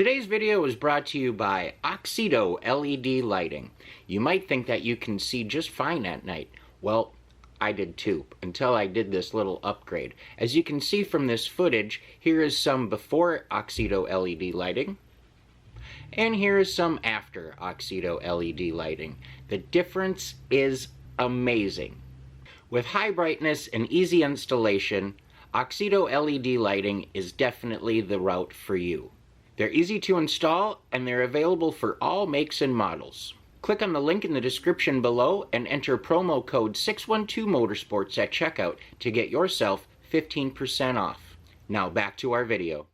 Today's video is brought to you by Oxido LED lighting. You might think that you can see just fine at night. Well, I did too, until I did this little upgrade. As you can see from this footage, here is some before Oxido LED lighting, and here is some after Oxido LED lighting. The difference is amazing. With high brightness and easy installation, Oxido LED lighting is definitely the route for you. They're easy to install, and they're available for all makes and models. Click on the link in the description below and enter promo code 612motorsports at checkout to get yourself 15% off. Now back to our video.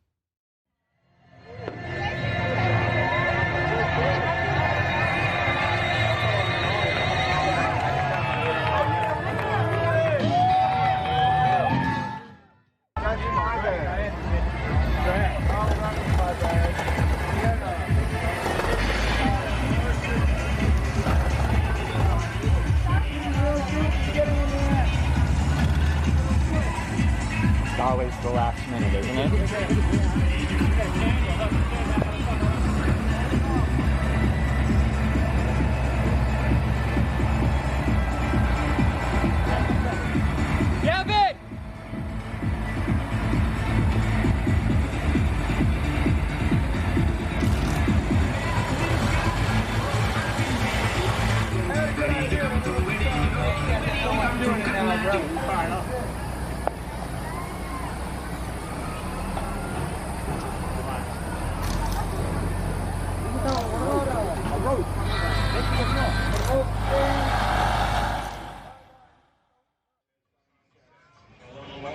Always the last minute, isn't it?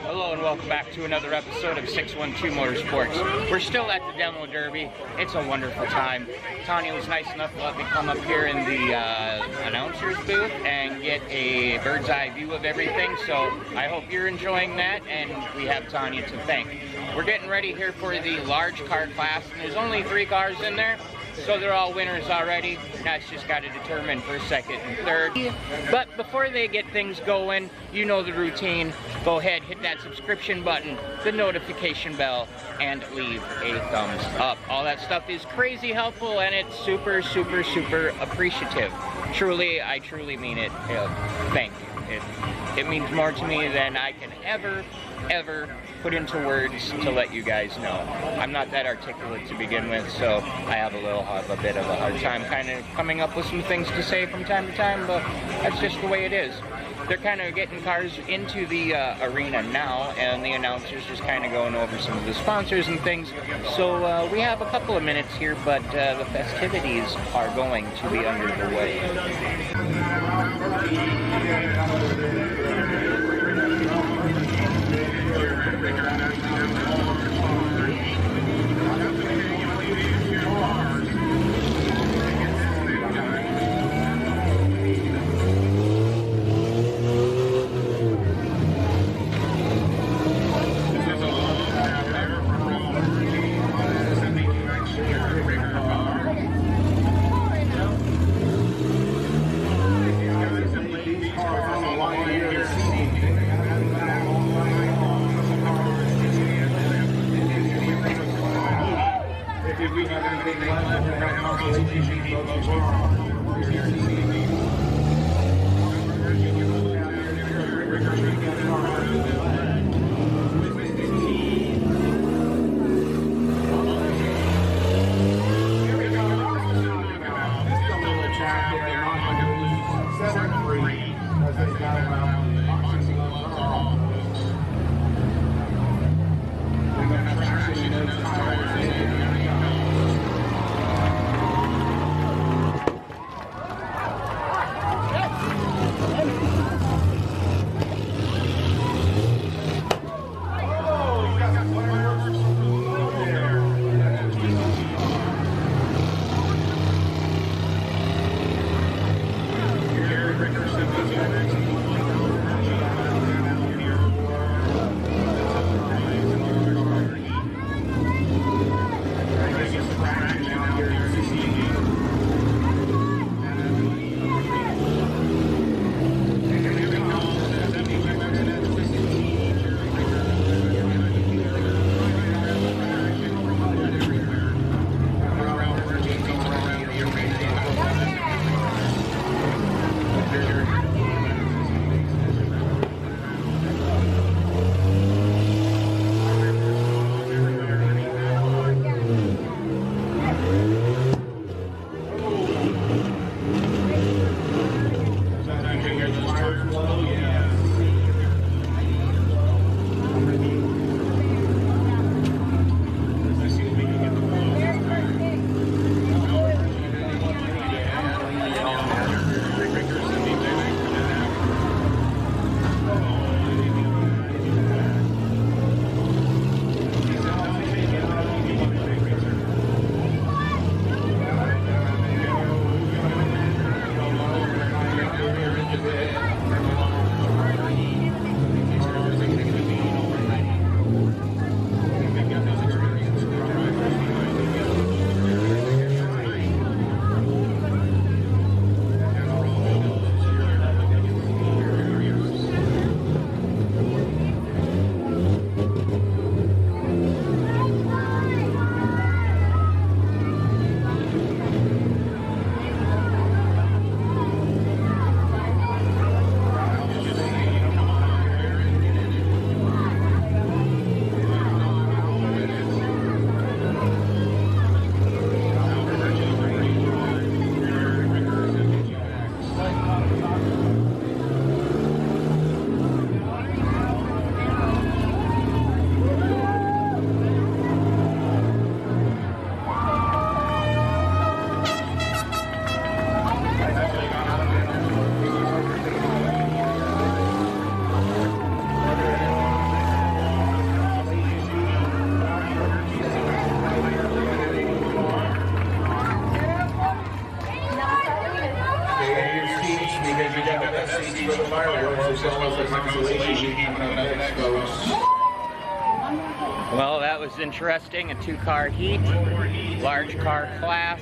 Hello and welcome back to another episode of 612 Motorsports. We're still at the Demo Derby. It's a wonderful time. Tanya was nice enough to let me come up here in the announcer's booth and get a bird's eye view of everything. So I hope you're enjoying that, and we have Tanya to thank. We're getting ready here for the large car class, and there's only 3 cars in there. So they're all winners already. Now it's just got to determine first, second, and third. But before they get things going, you know the routine. Go ahead, hit that subscription button, the notification bell, and leave a thumbs up. All that stuff is crazy helpful, and it's super, super, super appreciative. Truly, I truly mean it. Thank you. It means more to me than I can ever put into words to let you guys know. I'm not that articulate to begin with, so I have a bit of a hard time kind of coming up with some things to say from time to time, but that's just the way it is. They're kind of getting cars into the arena now, and the announcer's just kind of going over some of the sponsors and things. So we have a couple of minutes here, but the festivities are going to be underway. Well, that was interesting. A two-car heat, large car class.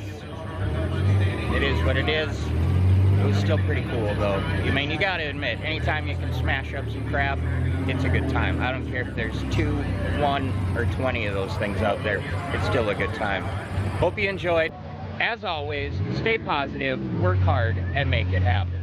It is what it is. It was still pretty cool, though. I mean, you gotta admit, anytime you can smash up some crap, it's a good time. I don't care if there's 2, 1, or 20 of those things out there. It's still a good time. Hope you enjoyed. As always, stay positive, work hard, and make it happen.